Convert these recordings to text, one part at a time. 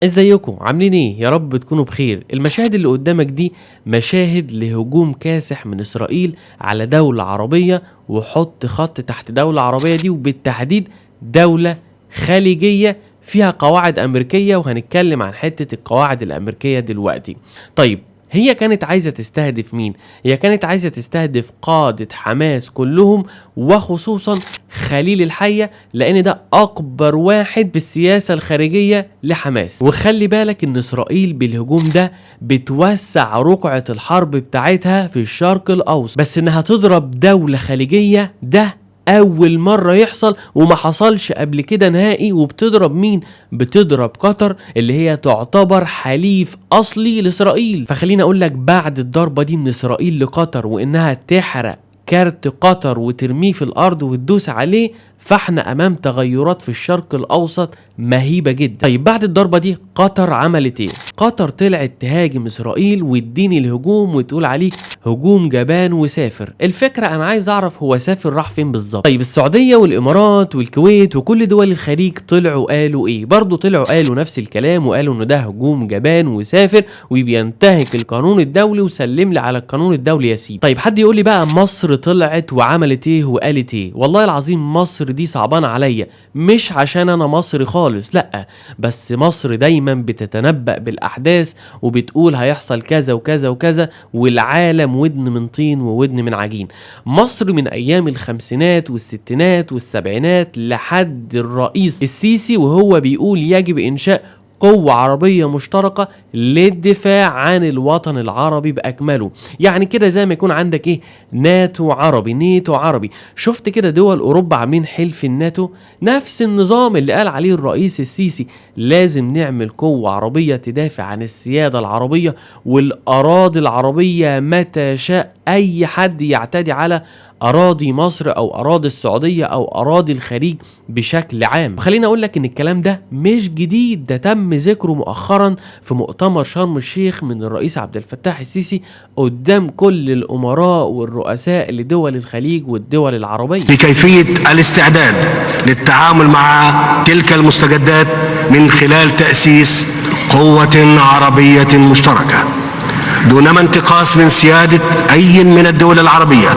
ازيكم عاملين ايه؟ يا رب تكونوا بخير. المشاهد اللي قدامك دي مشاهد لهجوم كاسح من اسرائيل على دولة عربية، وحط خط تحت دولة عربية دي، وبالتحديد دولة خليجية فيها قواعد امريكية، وهنتكلم عن حتة القواعد الامريكية دلوقتي. طيب، هي كانت عايزة تستهدف مين؟ هي كانت عايزة تستهدف قادة حماس كلهم، وخصوصا خليل الحية، لان ده اكبر واحد في السياسة الخارجية لحماس. وخلي بالك ان اسرائيل بالهجوم ده بتوسع رقعة الحرب بتاعتها في الشرق الاوسط، بس انها تضرب دولة خليجية ده اول مرة يحصل، وما حصلش قبل كده نهائي. وبتضرب مين؟ بتضرب قطر، اللي هي تعتبر حليف اصلي لاسرائيل. فخليني اقول لك، بعد الضربة دي من اسرائيل لقطر، وانها تحرق كارت قطر وترميه في الارض وتدوس عليه، فاحنا امام تغيرات في الشرق الاوسط مهيبة جدا. طيب، بعد الضربة دي قطر عملت ايه؟ قطر طلعت تهاجم اسرائيل وتديني الهجوم وتقول عليه هجوم جبان وسافر. الفكرة انا عايز اعرف هو سافر راح فين بالظبط. طيب، السعودية والامارات والكويت وكل دول الخليج طلعوا قالوا ايه؟ برضو طلعوا قالوا نفس الكلام، وقالوا انه ده هجوم جبان وسافر وبينتهك القانون الدولي، وسلم لي على القانون الدولي يا سيدي. طيب، حد يقول لي بقى مصر طلعت وعملت ايه وقالت ايه؟ والله العظيم مصر دي صعبانة عليا، مش عشان انا مصري خالص، لا، بس مصر دايما بتتنبأ بالاحداث وبتقول هيحصل كذا وكذا وكذا، والعالم ودن من طين وودن من عجين. مصر من ايام الخمسينات والستينات والسبعينات لحد الرئيس السيسي وهو بيقول يجب انشاء قوة عربية مشتركة للدفاع عن الوطن العربي بأكمله. يعني كده زي ما يكون عندك ايه، ناتو عربي، نيتو عربي. شفت كده دول أوروبا عاملين حلف الناتو؟ نفس النظام اللي قال عليه الرئيس السيسي، لازم نعمل قوة عربية تدافع عن السيادة العربية والأراضي العربية متى شاء أي حد يعتدي على أراضي مصر أو أراضي السعودية أو أراضي الخليج بشكل عام. خليني أقول لك إن الكلام ده مش جديد، ده تم ذكره مؤخرا في مؤتمر شرم الشيخ من الرئيس عبد الفتاح السيسي قدام كل الأمراء والرؤساء لدول الخليج والدول العربية في كيفية الاستعداد للتعامل مع تلك المستجدات من خلال تأسيس قوة عربية مشتركة دونما انتقاص من سيادة أي من الدول العربية.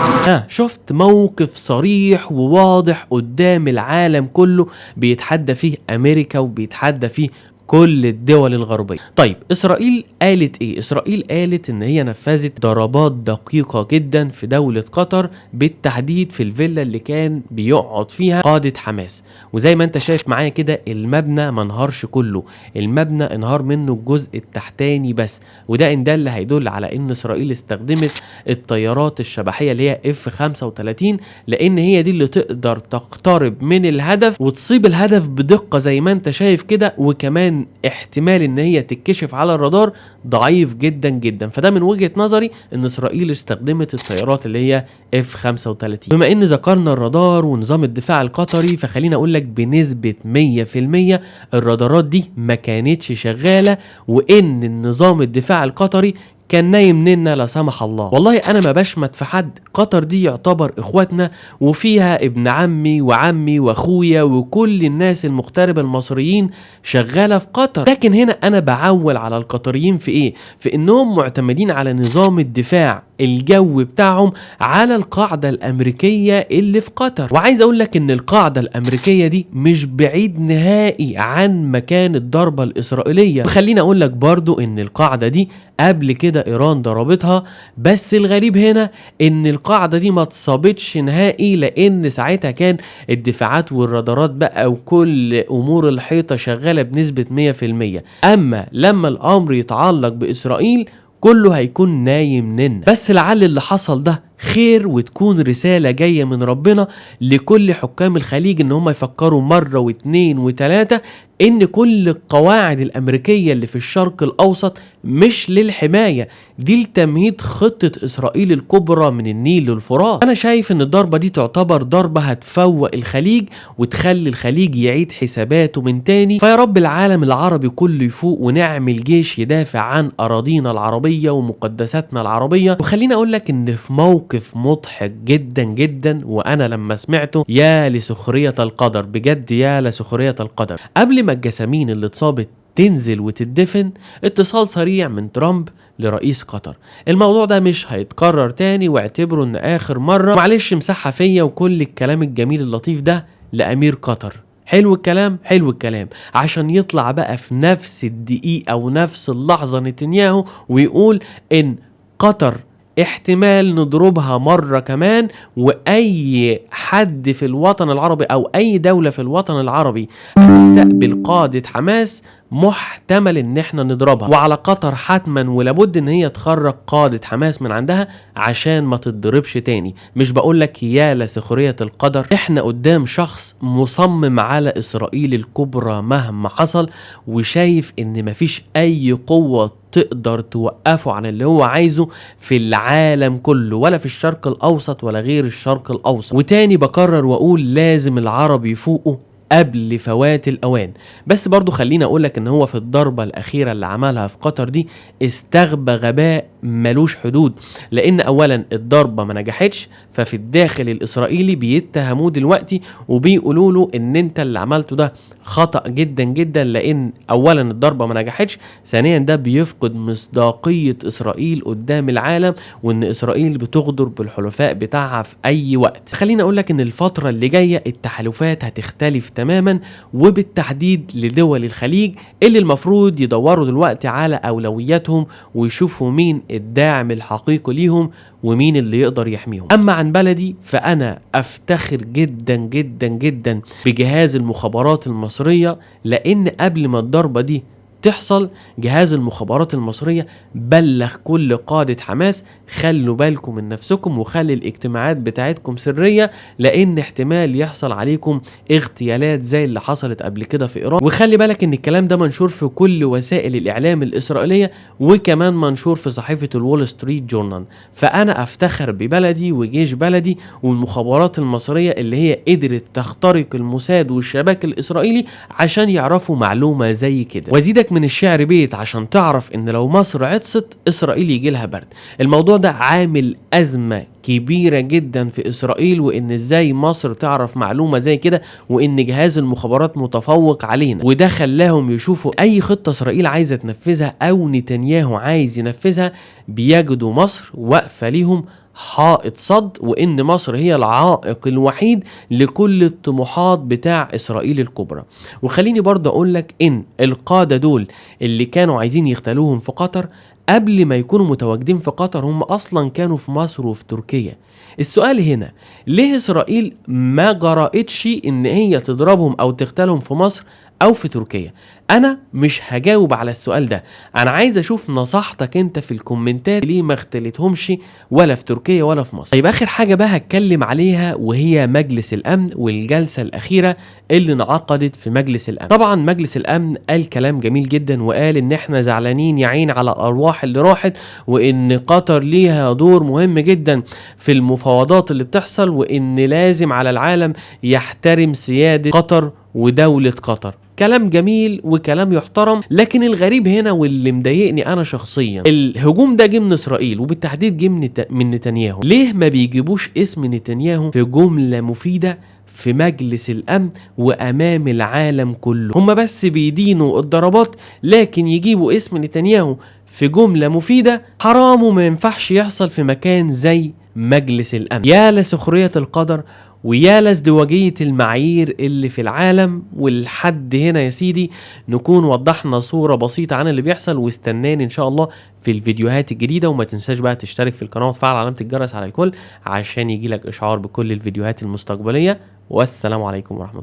شفت موقف صريح وواضح قدام العالم كله بيتحدى فيه أمريكا وبيتحدى فيه كل الدول الغربية. طيب، إسرائيل قالت إيه؟ إسرائيل قالت إن هي نفذت ضربات دقيقة جدا في دولة قطر، بالتحديد في الفيلا اللي كان بيقعد فيها قادة حماس. وزي ما أنت شايف معايا كده، المبنى ما انهارش كله، المبنى انهار منه الجزء التحتاني بس. وده إن دل هيدل على إن إسرائيل استخدمت الطيارات الشبحية اللي هي F-35، لأن هي دي اللي تقدر تقترب من الهدف وتصيب الهدف بدقة زي ما أنت شايف كده. وكمان احتمال ان هي تتكشف على الرادار ضعيف جدا جدا. فده من وجهة نظري ان اسرائيل استخدمت الطيارات اللي هي F-35. بما ان ذكرنا الرادار ونظام الدفاع القطري، فخلينا اقول لك بنسبة 100% الرادارات دي ما كانتش شغالة، وان النظام الدفاع القطري كان نايم ننا لا سمح الله. والله انا ما بشمت في حد، قطر دي يعتبر اخواتنا، وفيها ابن عمي وعمي واخويا وكل الناس المغتربة المصريين شغالة في قطر. لكن هنا انا بعول على القطريين في ايه؟ في انهم معتمدين على نظام الدفاع الجو بتاعهم على القاعدة الامريكية اللي في قطر. وعايز اقول لك ان القاعدة الامريكية دي مش بعيد نهائي عن مكان الضربة الاسرائيلية. وخليني اقول لك برضو ان القاعدة دي قبل كده ايران ضربتها، بس الغريب هنا ان القاعدة دي ما تصابتش نهائي، لان ساعتها كان الدفاعات والرادارات بقى وكل امور الحيطة شغالة بنسبة 100%. اما لما الامر يتعلق باسرائيل كله هيكون نايم نن. بس لعل اللي حصل ده خير، وتكون رسالة جاية من ربنا لكل حكام الخليج ان هم يفكروا مرة واثنين وثلاثة ان كل القواعد الامريكية اللي في الشرق الاوسط مش للحماية، دي لتمهيد خطة اسرائيل الكبرى من النيل للفرات. انا شايف ان الضربة دي تعتبر ضربة هتفوق الخليج وتخلي الخليج يعيد حساباته من تاني. فيا رب العالم العربي كله يفوق ونعمل جيش يدافع عن اراضينا العربية ومقدساتنا العربية. وخليني اقول لك ان في موقف مضحك جدا جدا، وانا لما سمعته يا لسخرية القدر، بجد يا لسخرية القدر. قبل ما الجسامين اللي اتصابت تنزل وتدفن. اتصال سريع من ترامب لرئيس قطر: الموضوع ده مش هيتكرر تاني واعتبره ان اخر مرة، معلش مسحها فيا، وكل الكلام الجميل اللطيف ده لامير قطر. حلو الكلام، حلو الكلام، عشان يطلع بقى في نفس الدقيقة او نفس اللحظة نتنياهو ويقول ان قطر احتمال نضربها مرة كمان، واي حد في الوطن العربي او اي دولة في الوطن العربي هتستقبل قادة حماس محتمل ان احنا نضربها، وعلى قطر حتما ولابد ان هي تخرج قادة حماس من عندها عشان ما تتضربش تاني. مش بقولك يا لسخرية القدر، احنا قدام شخص مصمم على اسرائيل الكبرى مهما حصل، وشايف ان مفيش اي قوة تقدر توقفه عن اللي هو عايزه في العالم كله، ولا في الشرق الاوسط ولا غير الشرق الاوسط. وتاني بكرر واقول لازم العرب يفوقوا قبل فوات الاوان. بس برضو خليني اقولك ان هو في الضربة الاخيرة اللي عملها في قطر دي استغبى غباء ملوش حدود، لان اولا الضربة ما نجحتش، ففي الداخل الاسرائيلي بيتهموه دلوقتي وبيقولوا له ان انت اللي عملته ده خطأ جدا جدا، لان اولا الضربة ما نجحتش، ثانيا ده بيفقد مصداقية اسرائيل قدام العالم، وان اسرائيل بتغدر بالحلفاء بتاعها في اي وقت. خليني اقولك ان الفترة اللي جاية التحالفات هتختلف تماما، وبالتحديد لدول الخليج اللي المفروض يدوروا دلوقتي على اولوياتهم ويشوفوا مين الداعم الحقيقي ليهم ومين اللي يقدر يحميهم. اما عن بلدي فانا افتخر جدا جدا جدا بجهاز المخابرات المصرية، لان قبل ما الضربة دي تحصل جهاز المخابرات المصرية بلغ كل قادة حماس خلوا بالكم من نفسكم وخلي الاجتماعات بتاعتكم سرية، لان احتمال يحصل عليكم اغتيالات زي اللي حصلت قبل كده في ايران. وخلي بالك ان الكلام ده منشور في كل وسائل الاعلام الاسرائيلية، وكمان منشور في صحيفة الول ستريت جورنال. فانا افتخر ببلدي وجيش بلدي والمخابرات المصرية اللي هي قدرت تخترق الموساد والشباك الاسرائيلي عشان يعرفوا معلومة زي كده. وازيدك من الشعر بيت عشان تعرف ان لو مصر عطست اسرائيل يجي لها برد. الموضوع ده عامل ازمة كبيرة جدا في اسرائيل، وان ازاي مصر تعرف معلومة زي كده وان جهاز المخابرات متفوق علينا، وده خلاهم يشوفوا اي خطة اسرائيل عايزة تنفذها او نتنياهو عايز ينفذها بيجدوا مصر واقفة ليهم حائط صد، وان مصر هي العائق الوحيد لكل الطموحات بتاع اسرائيل الكبرى. وخليني برضه اقولك ان القادة دول اللي كانوا عايزين يختلوهم في قطر قبل ما يكونوا متواجدين في قطر هم اصلا كانوا في مصر وفي تركيا. السؤال هنا ليه اسرائيل ما جرأتش ان هي تضربهم او تختلهم في مصر او في تركيا؟ انا مش هجاوب على السؤال ده، انا عايز اشوف نصيحتك انت في الكومنتات ليه ما اختلتهمش ولا في تركيا ولا في مصر. طيب اخر حاجة بقى هتكلم عليها وهي مجلس الامن والجلسة الاخيرة اللي انعقدت في مجلس الامن. طبعا مجلس الامن قال كلام جميل جدا، وقال ان احنا زعلانين يا عين على الارواح اللي راحت، وان قطر ليها دور مهم جدا في المفاوضات اللي بتحصل، وان لازم على العالم يحترم سيادة قطر ودولة قطر. كلام جميل وكلام يحترم، لكن الغريب هنا واللي مضايقني انا شخصيا الهجوم ده جه من اسرائيل وبالتحديد جه من نتنياهو. ليه ما بيجيبوش اسم نتنياهو في جملة مفيدة في مجلس الامن وامام العالم كله؟ هم بس بيدينوا الضربات، لكن يجيبوا اسم نتنياهو في جملة مفيدة؟ حرام وما ينفعش يحصل في مكان زي مجلس الامن. يا لسخرية القدر ويا لازدواجية المعايير اللي في العالم. والحد هنا يا سيدي نكون وضحنا صورة بسيطة عن اللي بيحصل، واستناني ان شاء الله في الفيديوهات الجديدة. وما تنساش بقى تشترك في القناة وتفعل علامة الجرس على الكل عشان يجيلك اشعار بكل الفيديوهات المستقبلية. والسلام عليكم ورحمة الله.